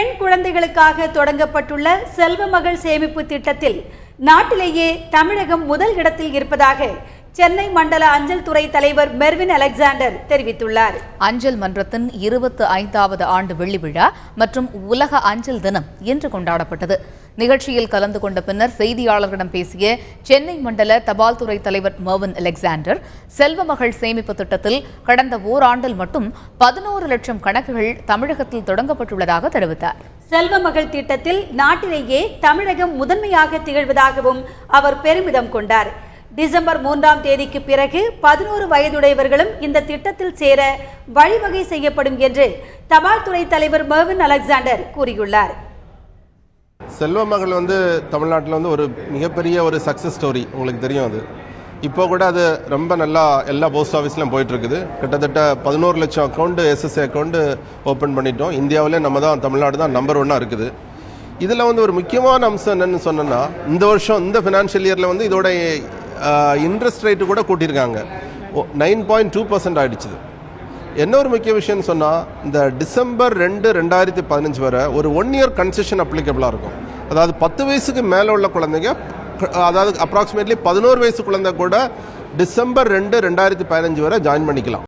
பெண் குழந்தைகளுக்காக தொடங்கப்பட்டுள்ள செல்வ மகள் சேமிப்பு திட்டத்தில் நாட்டிலேயே தமிழகம் முதல் இடத்தில் இருப்பதாக சென்னை மண்டல அஞ்சல் துறை தலைவர் மெர்வின் அலெக்சாண்டர் தெரிவித்துள்ளார். அஞ்சல் மன்றத்தின் 25வது ஆண்டு வெள்ளி விழா மற்றும் உலக அஞ்சல் தினம் இன்று கொண்டாடப்பட்டது. நிகழ்ச்சியில் கலந்து கொண்ட பின்னர் செய்தியாளர்களிடம் பேசிய சென்னை மண்டல தபால் துறை தலைவர் மெர்வின் அலெக்சாண்டர், செல்வ மகள் சேமிப்பு திட்டத்தில் கடந்த ஓராண்டில் மட்டும் 11 லட்சம் கணக்குகள் தமிழகத்தில் தொடங்கப்பட்டுள்ளதாக தெரிவித்தார். செல்வ மகள் திட்டத்தில் நாட்டிலேயே தமிழகம் முதன்மையாக திகழ்வதாகவும் அவர் பெருமிதம் கொண்டார். டிசம்பர் 3ஆம் தேதிக்கு பிறகு 11 வயதுடையவர்களும் இந்த திட்டத்தில் சேர வழிவகை செய்யப்படும் என்று தபால் துறை தலைவர் மெர்வின் அலெக்சாண்டர் கூறியுள்ளார். செல்வ மகள் தமிழ்நாட்டில் ஒரு மிகப்பெரிய ஒரு சக்ஸஸ் ஸ்டோரி. உங்களுக்கு தெரியும், அது இப்போ கூட அது ரொம்ப நல்லா எல்லா போஸ்ட் ஆஃபீஸ்லையும் போயிட்டுருக்குது. கிட்டத்தட்ட 11 லட்சம் அக்கௌண்ட்டு எஸ்எஸ்ஏ அக்கௌண்ட்டு ஓப்பன் பண்ணிட்டோம். இந்தியாவிலே தமிழ்நாடு தான் நம்பர் 1 இருக்குது. இதில் ஒரு முக்கியமான அம்சம் என்னென்னு சொன்னோன்னா, இந்த வருஷம் இந்த ஃபினான்ஷியல் இயரில் இதோட இன்ட்ரெஸ்ட் ரேட்டு கூட கூட்டியிருக்காங்க. 9.2% ஆகிடுச்சு. என்ன ஒரு முக்கிய விஷயம்னு சொன்னால், இந்த டிசம்பர் 2, 2015 வரை ஒரு 1 இயர் கன்செஷன் அப்ளிகபிளாக இருக்கும். அதாவது 10 வயசுக்கு மேலே உள்ள குழந்தைங்க, அதாவது அப்ராக்சிமேட்லி 11 வயசு குழந்தை கூட டிசம்பர் 2, 2015 வரை ஜாயின் பண்ணிக்கலாம்.